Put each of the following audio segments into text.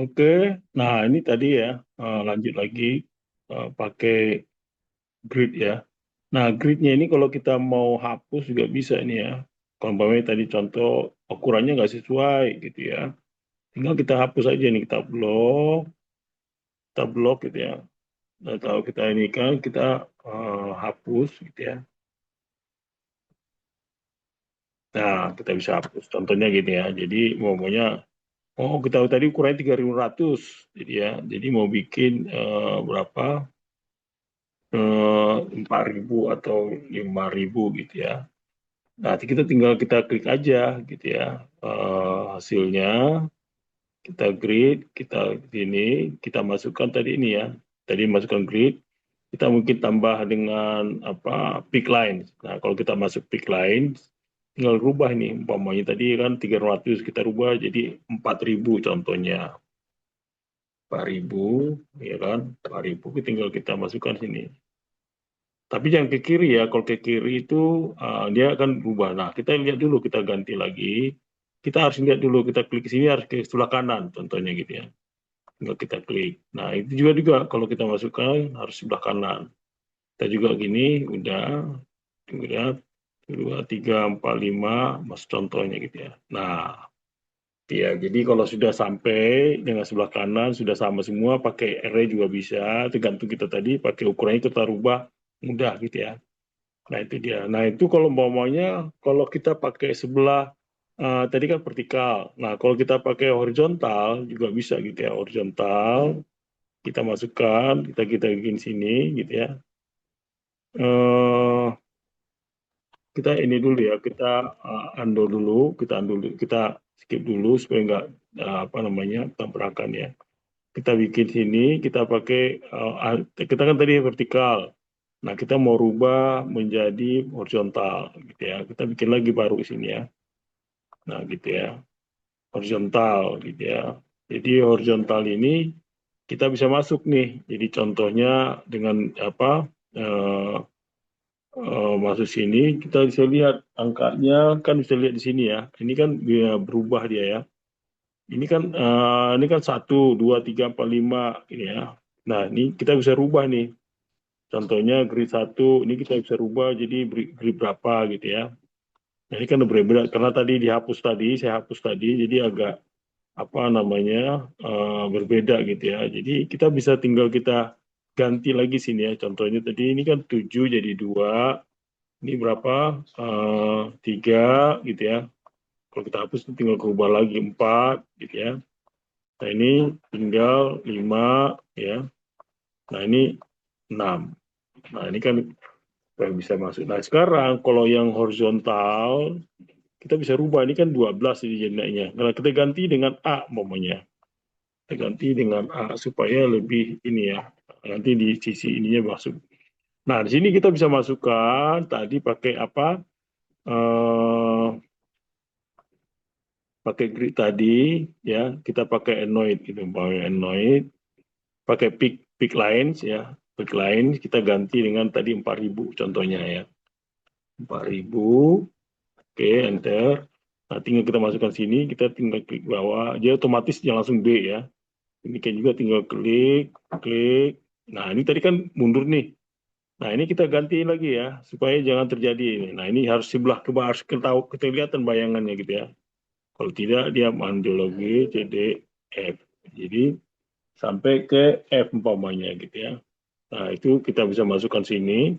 Oke, nah ini tadi ya, lanjut lagi pakai grid ya. Nah, gridnya ini kalau kita mau hapus juga bisa ini ya. Kalau umpamanya tadi contoh ukurannya nggak sesuai gitu ya. Tinggal kita hapus aja nih, kita blok gitu ya. Nah, kalau kita ini kan kita hapus gitu ya. Nah, kita bisa hapus. Contohnya gini ya. Jadi maunya, oh kita tahu tadi ukurannya 3.500, jadi ya. Jadi mau bikin berapa? 4.000 atau 5.000 gitu ya. Nah, nanti kita klik aja gitu ya. Hasilnya kita grid, kita ini, kita masukkan tadi ini ya. Tadi masukkan grid, kita mungkin tambah dengan apa peak line. Nah, kalau kita masuk peak line, tinggal rubah nih. Umpamanya tadi kan 300, kita rubah jadi 4.000 contohnya. 4.000, ya kan? 4.000 tinggal kita masukkan sini. Tapi jangan ke kiri ya. Kalau ke kiri itu dia akan berubah. Nah, kita lihat dulu, kita ganti lagi. Kita harus lihat dulu, kita klik sini harus ke sebelah kanan, contohnya gitu ya. Tinggal kita klik. Nah, itu juga kalau kita masukkan harus sebelah kanan. Kita juga gini, udah, dua, tiga, empat, lima, mas contohnya gitu ya. Nah, ya, jadi kalau sudah sampai dengan sebelah kanan, sudah sama semua, pakai array juga bisa, tergantung kita tadi, pakai ukurannya kita rubah, mudah gitu ya. Nah itu dia. Nah itu kalau umpamanya kalau kita pakai sebelah tadi kan vertikal. Nah kalau kita pakai horizontal juga bisa gitu ya. Horizontal kita masukkan, kita bikin sini gitu ya. Eh kita ini dulu ya. Kita undo dulu, kita skip dulu supaya nggak apa namanya tabrakan ya. Kita bikin sini, kita pakai kita kan tadi vertikal. Nah, kita mau rubah menjadi horizontal gitu ya. Kita bikin lagi baru di sini ya. Nah, gitu ya. Horizontal gitu ya. Jadi horizontal ini kita bisa masuk nih. Jadi contohnya dengan apa masuk sini kita bisa lihat angkanya kan bisa lihat di sini ya. Ini kan dia berubah dia ya. Ini kan 1, 2, 3, 4, 5 ini ya. Nah, ini kita bisa rubah nih. Contohnya grid satu, ini kita bisa rubah jadi grid berapa gitu ya. Nah, ini kan udah berbeda karena tadi saya hapus tadi, jadi agak apa namanya berbeda gitu ya. Jadi kita bisa tinggal kita ganti lagi sini ya. Contohnya tadi ini kan 7 jadi 2, ini berapa? 3 gitu ya. Kalau kita hapus tinggal berubah lagi 4 gitu ya. Nah ini tinggal 5 ya. Nah ini 6. Nah ini kan yang bisa masuk. Nah sekarang kalau yang horizontal kita bisa rubah, ini kan 12 ini jadinya. Nah kita ganti dengan A umpamanya. Kita ganti dengan A supaya lebih ini ya. Nanti di sisi ininya masuk. Nah di sini kita bisa masukkan tadi pakai apa? Eh, pakai grid tadi ya. Kita pakai anoid gitu, umpamanya anoid. Pakai peak lines ya. Peak lines kita ganti dengan tadi 4.000 contohnya ya. 4.000. Oke, enter. Nah, tinggal kita masukkan sini, kita tinggal klik bawah. Dia otomatis dia langsung B ya. Ini kan juga tinggal klik, klik. Nah, ini tadi kan mundur nih. Nah, ini kita ganti lagi ya, supaya jangan terjadi ini. Nah, ini harus sebelah ke bawah, harus kelihatan bayangannya gitu ya. Kalau tidak, dia mandul lagi, C, D, F. Jadi, sampai ke F umpamanya gitu ya. Nah, itu kita bisa masukkan sini.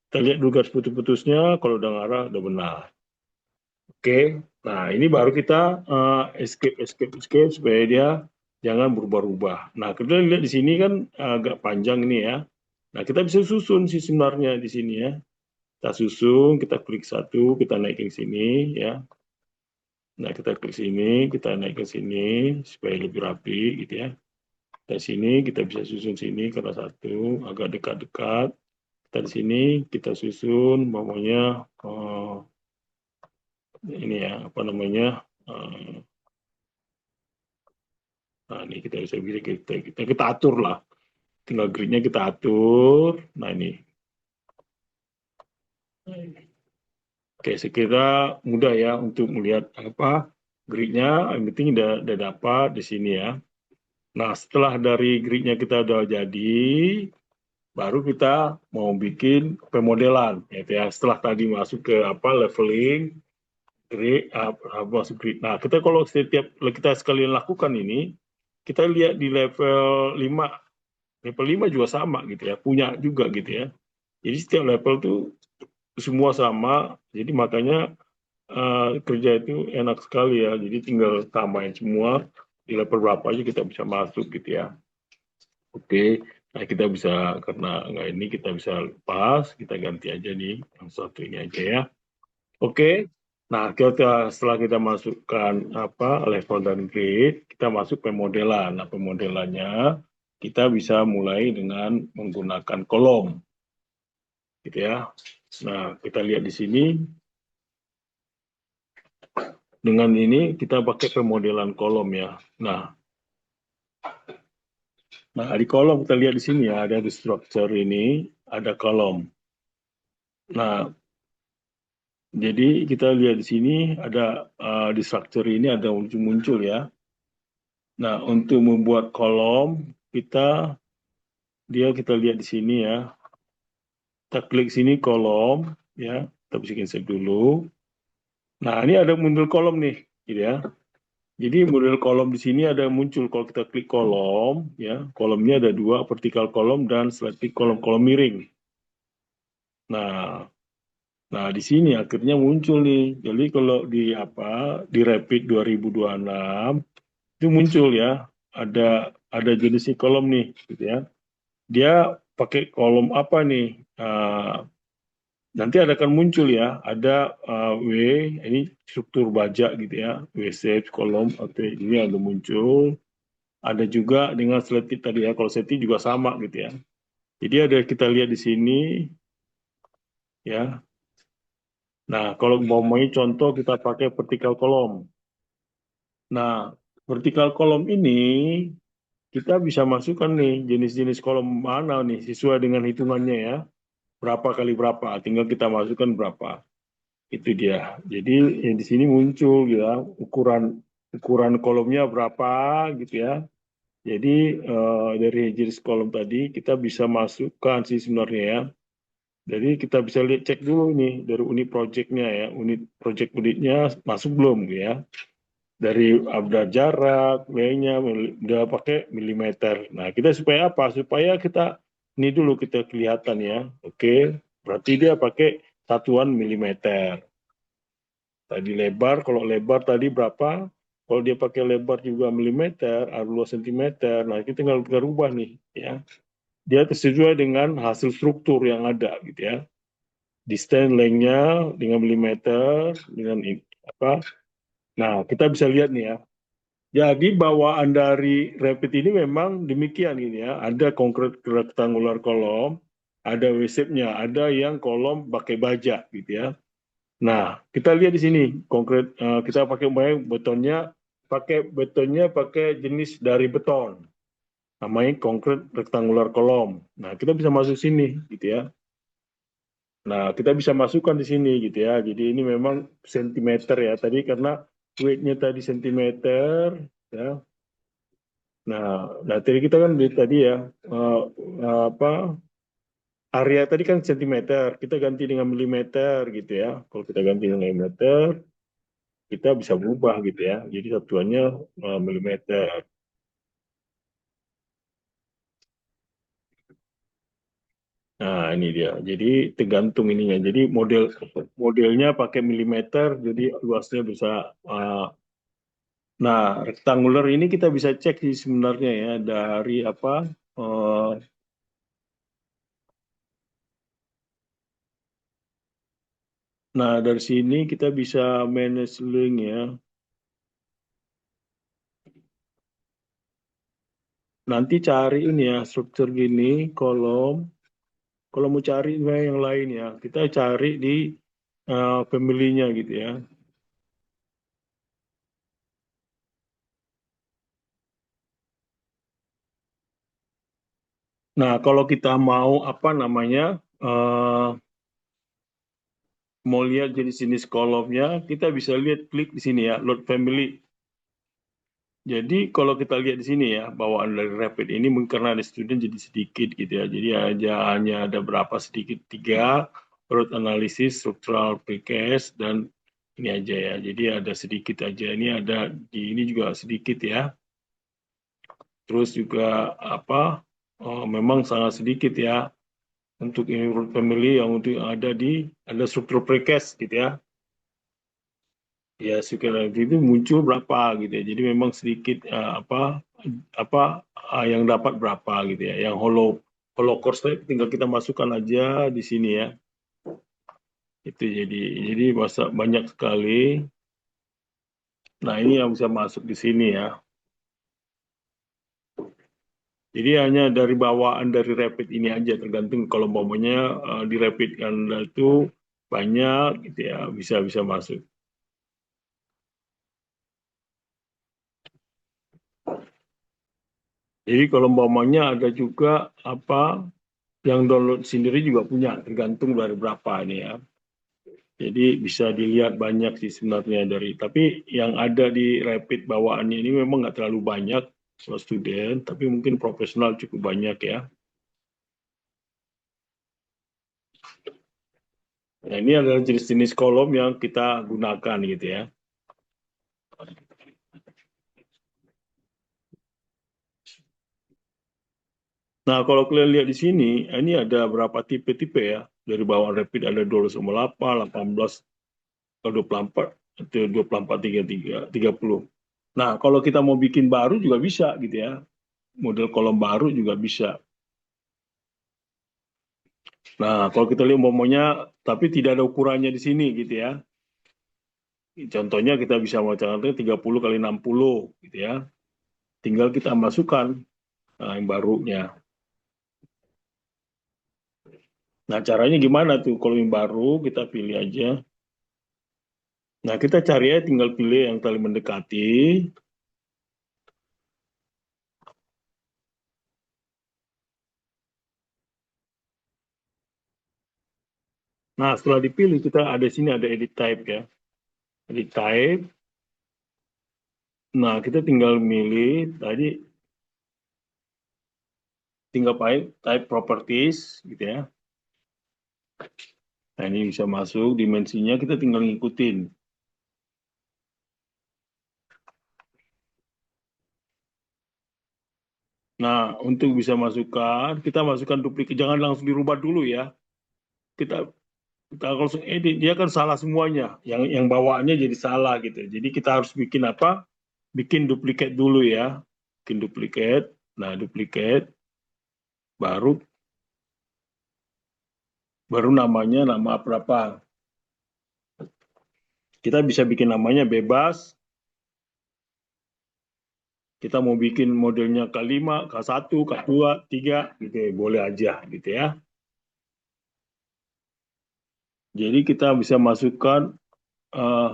Kita lihat dulu garis putus-putusnya, kalau udah ngarah, udah benar. Oke, nah ini baru kita escape supaya dia jangan berubah-ubah. Nah, kita lihat di sini kan agak panjang ini ya. Nah, kita bisa susun sih sebenarnya di sini ya. Kita susun, kita klik satu, kita naikin sini ya. Nah, kita klik sini, kita naikin sini supaya lebih rapi gitu ya. Dari sini kita bisa susun sini karena satu agak dekat-dekat. Kita di sini kita susun, maunya ini ya apa namanya? eh, Nah, ini kita bisa kita atur lah. Tinggal gridnya kita atur. Nah, ini. Oke, sekira mudah ya untuk melihat apa gridnya. Yang penting udah dapat di sini ya. Nah, setelah dari gridnya kita udah jadi, baru kita mau bikin pemodelan, gitu ya. Setelah tadi masuk ke leveling, grid, masuk grid. Nah, kita kalau setiap kita sekalian lakukan ini, kita lihat di level 5, level 5 juga sama gitu ya, punya juga gitu ya. Jadi setiap level tuh semua sama, jadi makanya kerja itu enak sekali ya. Jadi tinggal tambahin semua di level berapa aja kita bisa masuk gitu ya. Oke, nah kita bisa karena nggak ini kita bisa lepas, kita ganti aja nih yang satu ini aja ya. Oke, nah setelah kita masukkan level dan grade, kita masuk pemodelan. Nah pemodelannya kita bisa mulai dengan menggunakan kolom, gitu ya. Nah kita lihat di sini dengan ini kita pakai pemodelan kolom ya. Nah di kolom kita lihat di sini ya ada di structure ini ada kolom. Nah jadi kita lihat di sini ada di structure ini ada muncul-muncul ya. Nah, untuk membuat kolom kita lihat di sini ya. Kita klik sini kolom ya. Kita bisa save dulu. Nah, ini ada model kolom nih, gitu ya. Jadi model kolom di sini ada muncul kalau kita klik kolom ya. Kolomnya ada dua, vertikal kolom dan selected kolom miring. Nah, Nah, di sini akhirnya muncul nih. Jadi kalau di Rapid 2026 itu muncul ya, ada jenis kolom nih, gitu ya. Dia pakai kolom apa nih? Nanti akan muncul ya, ada W, ini struktur baja gitu ya, W shape kolom, oke, ini ada muncul. Ada juga dengan selected tadi ya, kalau selected juga sama gitu ya. Jadi ada kita lihat di sini ya. Nah, kalau mau contoh kita pakai vertical kolom. Nah, vertikal kolom ini kita bisa masukkan nih jenis-jenis kolom mana nih sesuai dengan hitungannya ya. Berapa kali berapa, tinggal kita masukkan berapa. Itu dia. Jadi di sini muncul ya ukuran ukuran kolomnya berapa gitu ya. Jadi dari jenis kolom tadi kita bisa masukkan sih sebenarnya ya. Jadi kita bisa lihat cek dulu nih dari unit projectnya ya, unitnya masuk belum gitu ya. Dari ada jarak, W-nya udah pakai milimeter. Nah, kita supaya apa? Supaya kita ini dulu kita kelihatan ya. Oke, berarti dia pakai satuan milimeter. Tadi lebar, kalau lebar tadi berapa? Kalau dia pakai lebar juga milimeter, ada 2 sentimeter. Nah, kita tinggal kita rubah nih ya. Dia sesuai dengan hasil struktur yang ada gitu ya. Distance length-nya dengan milimeter dengan apa? Nah, kita bisa lihat nih ya. Jadi bawaan dari Rapid ini memang demikian ini ya. Ada konkret rectangular kolom, ada W-shape-nya, ada yang kolom pakai baja gitu ya. Nah, kita lihat di sini konkret kita pakai betonnya pakai jenis dari beton. Namanya konkret rectangular kolom. Nah, kita bisa masuk sini gitu ya. Nah, kita bisa masukkan di sini gitu ya. Jadi ini memang sentimeter ya tadi karena weight-nya tadi sentimeter ya. Nah, tadi kita kan tadi ya apa area tadi kan sentimeter, kita ganti dengan milimeter gitu ya. Kalau kita ganti dengan milimeter, kita bisa berubah gitu ya. Jadi satuannya milimeter. Nah, ini dia. Jadi tergantung ininya. Jadi modelnya pakai milimeter, jadi luasnya bisa. Nah, rektangular ini kita bisa cek sih sebenarnya ya dari apa? eh, nah, dari sini kita bisa manage link ya. Nanti cari ini ya, struktur gini, kolom. Kalau mau cari yang lain ya, kita cari di family-nya gitu ya. Nah, kalau kita mau apa namanya, mau lihat jenis-jenis kolomnya, kita bisa lihat klik di sini ya, load family. Jadi kalau kita lihat di sini ya, bawaan dari rapid ini mungkin karena ada student jadi sedikit gitu ya. Jadi hanya ada berapa sedikit, 3, root analisis, structural precast, dan ini aja ya. Jadi ada sedikit aja. Ini ada di ini juga sedikit ya. Terus juga apa? Memang sangat sedikit ya untuk ini root family yang untuk ada ada struktur precast gitu ya. Ya circularity itu muncul berapa gitu ya. Jadi memang sedikit apa yang dapat berapa gitu ya. Yang hollow core tadi tinggal kita masukkan aja di sini ya. Itu jadi masa banyak sekali. Nah, ini yang bisa masuk di sini ya. Jadi hanya dari bawaan dari rapid ini aja tergantung kalau umpamanya di rapid kan itu banyak gitu ya bisa bisa masuk. Jadi kalau umpamanya ada juga apa yang download sendiri juga punya, tergantung dari berapa ini ya. Jadi bisa dilihat banyak sih sebenarnya tapi yang ada di Rapid bawaannya ini memang nggak terlalu banyak kalau student, tapi mungkin profesional cukup banyak ya. Nah, ini adalah jenis-jenis kolom yang kita gunakan gitu ya. Nah, kalau kalian lihat di sini, ini ada berapa tipe-tipe ya. Dari bawaan Rapid ada 208, 18, 24, atau 24, 33, 30. Nah, kalau kita mau bikin baru juga bisa gitu ya. Model kolom baru juga bisa. Nah, kalau kita lihat umpamanya, tapi tidak ada ukurannya di sini gitu ya. Contohnya kita bisa macam-macam 30 kali 60 gitu ya. Tinggal kita masukkan yang barunya. Nah, caranya gimana tuh? Kalau yang baru kita pilih aja. Nah, kita cari aja tinggal pilih yang paling mendekati. Nah, setelah dipilih kita ada sini ada edit type ya. Edit type. Nah, kita tinggal milih tadi tinggal type properties gitu ya. Nah, ini bisa masuk dimensinya kita tinggal ngikutin. Nah, untuk bisa masukkan, kita masukkan duplikat, jangan langsung dirubah dulu ya. Kita kita langsung edit, dia kan salah semuanya. Yang bawaannya jadi salah gitu. Jadi kita harus bikin apa? Bikin duplikat dulu ya. Bikin duplikat. Nah, duplikat baru baru namanya nama berapa? Kita bisa bikin namanya bebas. Kita mau bikin modelnya K5, K1, K2, 3 gitu ya. Boleh aja gitu ya. Jadi kita bisa masukkan eh,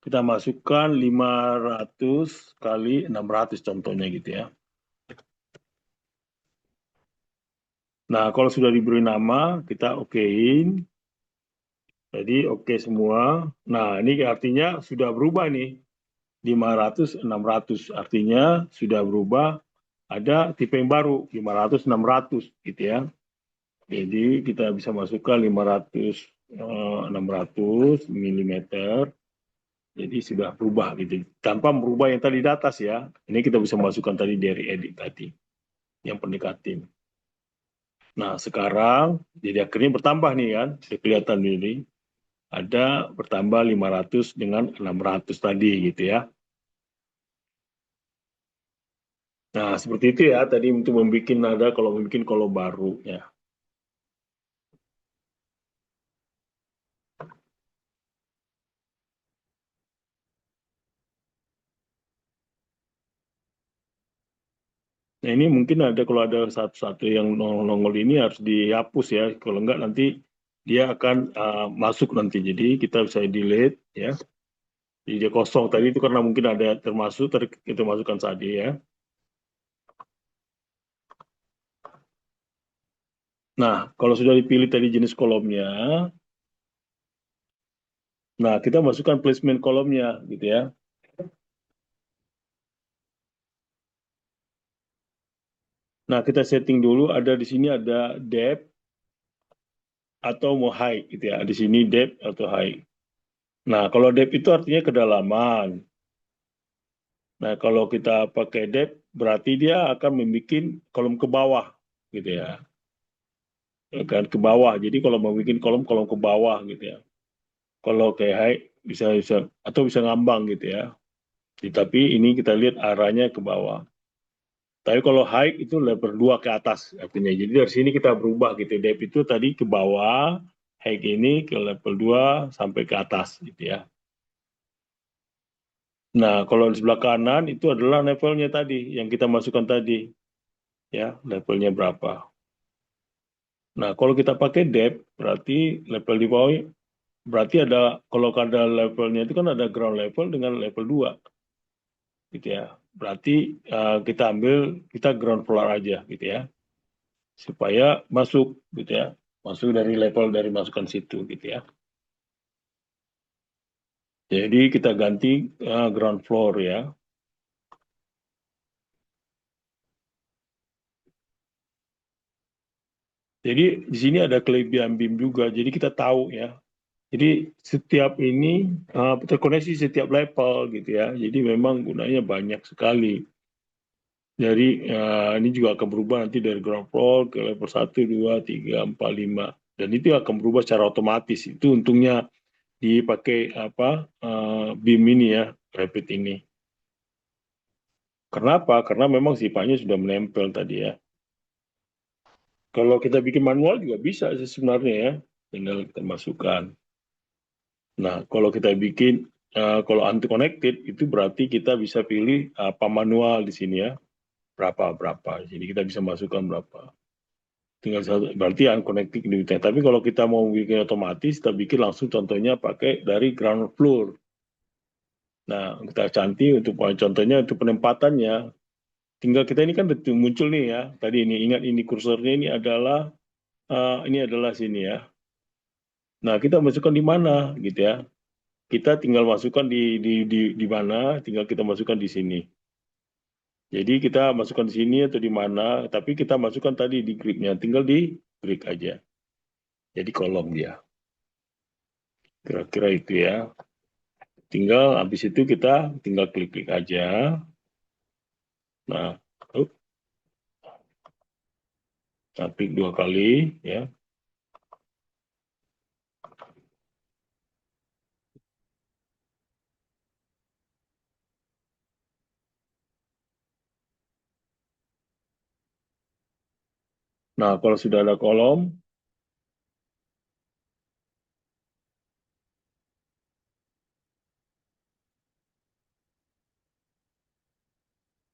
kita masukkan 500 kali 600 contohnya gitu ya. Nah, kalau sudah diberi nama, kita okein. Jadi oke semua. Nah, ini artinya sudah berubah nih. 500, 600. Artinya sudah berubah. Ada tipe yang baru, 500, 600 gitu ya. Jadi kita bisa masukkan 500, 600 milimeter. Jadi sudah berubah gitu. Tanpa merubah yang tadi di atas ya. Ini kita bisa masukkan tadi dari edit tadi. Yang pendekatin. Nah, sekarang jadi akhirnya bertambah nih kan. Kelihatan ini. Ada bertambah 500 dengan 600 tadi gitu ya. Nah, seperti itu ya tadi untuk membuat nada kalau membuat kolom baru ya. Nah, ini mungkin ada kalau ada satu-satu yang nongol ini harus dihapus ya. Kalau enggak nanti dia akan masuk nanti. Jadi kita bisa delete ya. Jadi dia kosong tadi itu karena mungkin ada termasuk kita masukkan tadi ya. Nah, kalau sudah dipilih tadi jenis kolomnya, nah kita masukkan placement kolomnya gitu ya. Nah, kita setting dulu, ada di sini ada depth atau mau height gitu ya. Di sini depth atau height. Nah, kalau depth itu artinya kedalaman. Nah, kalau kita pakai depth berarti dia akan membuat kolom ke bawah gitu ya. Ya kan ke bawah. Jadi kalau mau bikin kolom-kolom ke bawah gitu ya. Kalau kayak height bisa bisa atau bisa ngambang gitu ya. Tapi ini kita lihat arahnya ke bawah. Tapi kalau high itu level 2 ke atas artinya. Jadi dari sini kita berubah gitu. Depth itu tadi ke bawah, high ini ke level 2 sampai ke atas gitu ya. Nah, kalau di sebelah kanan itu adalah levelnya tadi yang kita masukkan tadi ya, levelnya berapa. Nah, kalau kita pakai depth berarti level di bawah berarti ada kalau ada levelnya itu kan ada ground level dengan level 2 gitu ya. Berarti kita ground floor aja gitu ya. Supaya masuk gitu ya, masuk dari level dari masukan situ gitu ya. Jadi kita ganti ground floor ya. Jadi di sini ada kelebihan BIM juga. Jadi kita tahu ya. Jadi setiap ini terkoneksi setiap level gitu ya. Jadi memang gunanya banyak sekali. Jadi ini juga akan berubah nanti dari ground floor ke level 1, 2, 3, 4, 5. Dan itu akan berubah secara otomatis. Itu untungnya dipakai BIM ini ya, Rapid ini. Kenapa? Karena memang sifatnya sudah menempel tadi ya. Kalau kita bikin manual juga bisa sih sebenarnya ya, tinggal kita masukkan. Nah, kalau kita bikin, kalau anti connected itu berarti kita bisa pilih apa manual di sini ya, berapa. Jadi kita bisa masukkan berapa. Tinggal satu, berarti unconnected unitnya. Tapi kalau kita mau bikin otomatis, kita bikin langsung contohnya pakai dari ground floor. Nah, kita cantik untuk contohnya untuk penempatannya. Tinggal kita ini kan muncul nih ya. Tadi ini ingat ini kursornya ini adalah sini ya. Nah, kita masukkan di mana gitu ya. Kita tinggal masukkan di mana, tinggal kita masukkan di sini. Jadi kita masukkan di sini atau di mana, tapi kita masukkan tadi di gridnya, tinggal di grid aja. Jadi kolom dia. Kira-kira itu ya. Tinggal habis itu kita tinggal klik-klik aja. Nah, klik 2 kali ya. Nah, kalau sudah ada kolom,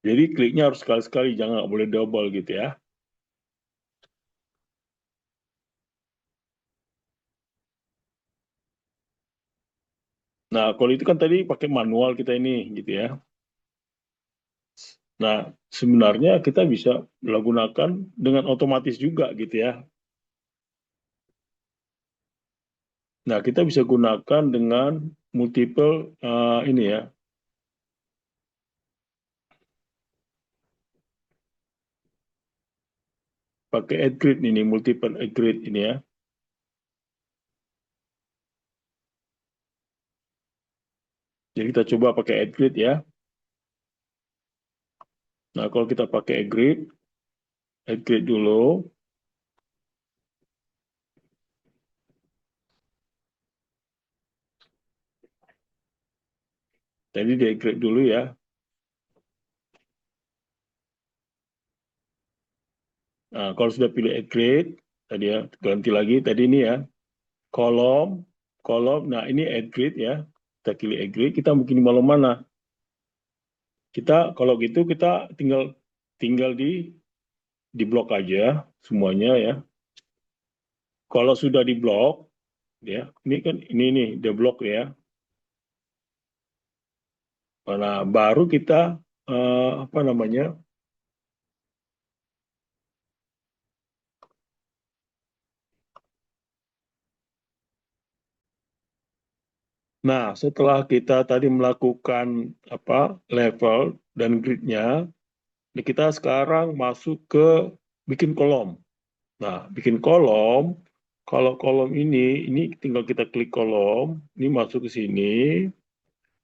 jadi kliknya harus sekali-sekali, jangan nggak boleh double gitu ya. Nah, kalau itu kan tadi pakai manual kita ini gitu ya. Nah, sebenarnya kita bisa menggunakan dengan otomatis juga gitu ya. Nah, kita bisa gunakan dengan multiple ini ya. Pakai add grid ini, multiple add grid ini ya. Jadi kita coba pakai add grid ya. Nah, kalau kita pakai add grid dulu. Jadi di add grid dulu ya. Nah, kalau sudah pilih add grid, tadi ya, ganti lagi. Tadi ini ya, kolom, kolom. Nah, ini add grid ya. Kita pilih add grid, kita mungkin di malam mana. Kita kalau gitu kita tinggal tinggal di blok aja semuanya ya. Kalau sudah di blok ya, ini kan ini nih di blok ya. Nah, baru kita apa namanya? Nah, setelah kita tadi melakukan apa level dan gridnya, Nah, kita sekarang masuk ke bikin kolom. Nah, bikin kolom, kalau kolom ini tinggal kita klik kolom, ini masuk ke sini.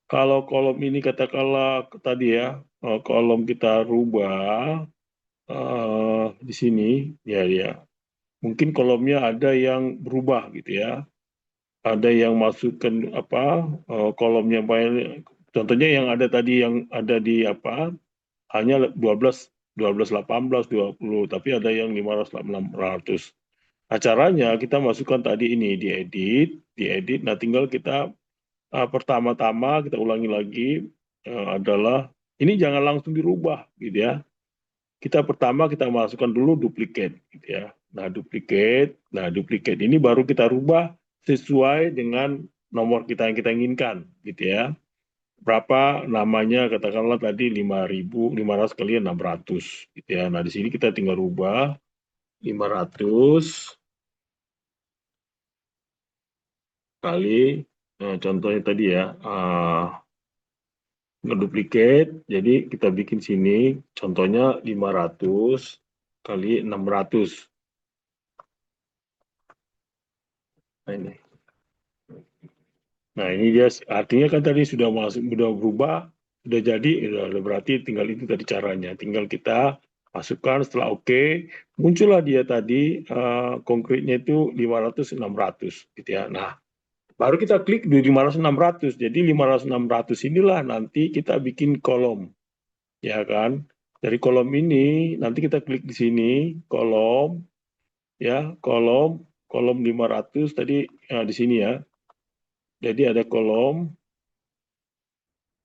Kalau kolom ini katakanlah tadi ya, kolom kita rubah di sini, ya ya. Mungkin kolomnya ada yang berubah gitu ya. Ada yang masukkan apa kolomnya banyak. Contohnya yang ada tadi yang ada di apa hanya 12, 12, 18, 20, tapi ada yang 500, 600. Nah, caranya kita masukkan tadi ini diedit. Nah, tinggal kita pertama-tama kita ulangi lagi adalah ini jangan langsung dirubah gitu ya. Kita pertama kita masukkan dulu duplikat gitu ya. Nah, duplikat ini baru kita rubah sesuai dengan nomor kita yang kita inginkan gitu ya. Berapa namanya katakanlah tadi 5.000, 500 kali 600 gitu ya. Nah, di sini kita tinggal rubah 500 kali contohnya tadi ya ngeduplikat, jadi kita bikin sini contohnya 500 kali 600. Nah ini, nah ini dia artinya kan tadi sudah masuk, sudah berubah, sudah jadi, udah berarti tinggal itu tadi caranya, tinggal kita masukkan setelah oke, muncullah dia tadi konkretnya itu 500 600 gitu ya. Nah, baru kita klik di 500 600. Jadi 500 600 inilah nanti kita bikin kolom, ya kan? Dari kolom ini nanti kita klik di sini kolom, ya kolom, kolom 500 tadi di sini ya. Jadi ada kolom.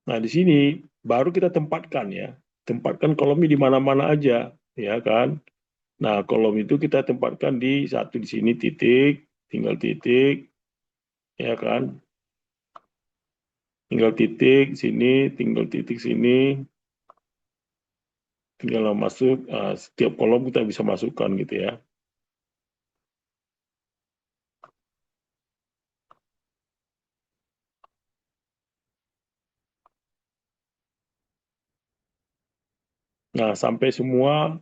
Nah, di sini baru kita tempatkan ya. Tempatkan kolomnya di mana-mana aja, ya kan? Nah, kolom itu kita tempatkan di satu di sini titik, tinggal titik, ya kan? Tinggal titik sini, tinggal titik sini, tinggal masuk setiap kolom kita bisa masukkan gitu ya. Nah, sampai semua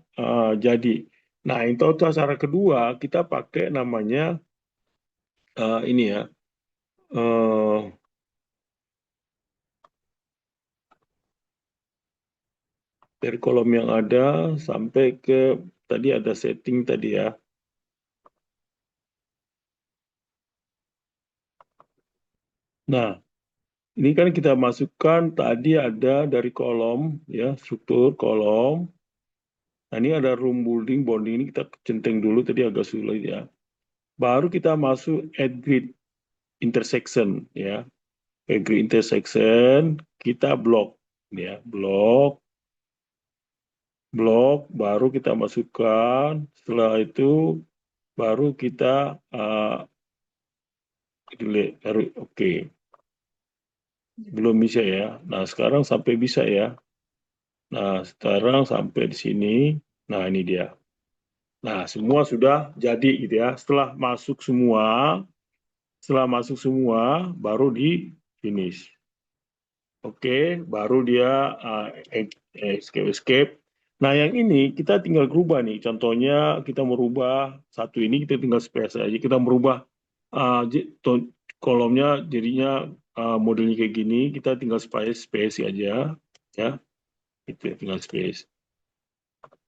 jadi. Nah, itu cara kedua kita pakai namanya ini ya. eh, dari kolom yang ada sampai ke tadi ada setting tadi ya. Nah, ini kan kita masukkan tadi ada dari kolom ya, struktur kolom. Nah, ini ada room building bonding ini kita centeng dulu tadi agak sulit ya. Baru kita masuk add grid intersection ya. Add grid intersection kita blok ya, blok baru kita masukkan. Setelah itu baru kita delete, baru oke. Belum bisa ya. Nah, sekarang sampai bisa ya. Nah, sekarang sampai di sini. Nah, ini dia. Nah, semua sudah jadi gitu ya. Setelah masuk semua, baru di finish. Oke, baru dia escape. Nah, yang ini kita tinggal berubah nih. Contohnya kita merubah satu ini kita tinggal space aja. Kita merubah kolomnya jadinya modelnya kayak gini. Kita tinggal space aja, ya. Itu ya, tinggal space.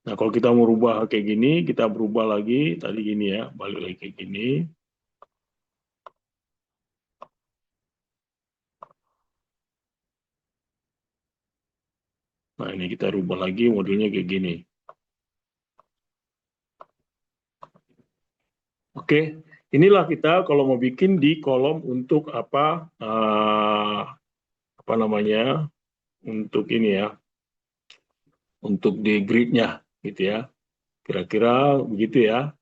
Nah, kalau kita mau rubah kayak gini, kita berubah lagi tadi gini ya, balik lagi kayak gini. Nah, ini kita rubah lagi modelnya kayak gini. Oke, inilah kita kalau mau bikin di kolom untuk apa namanya, untuk ini ya, untuk di gridnya gitu ya. Kira-kira begitu ya.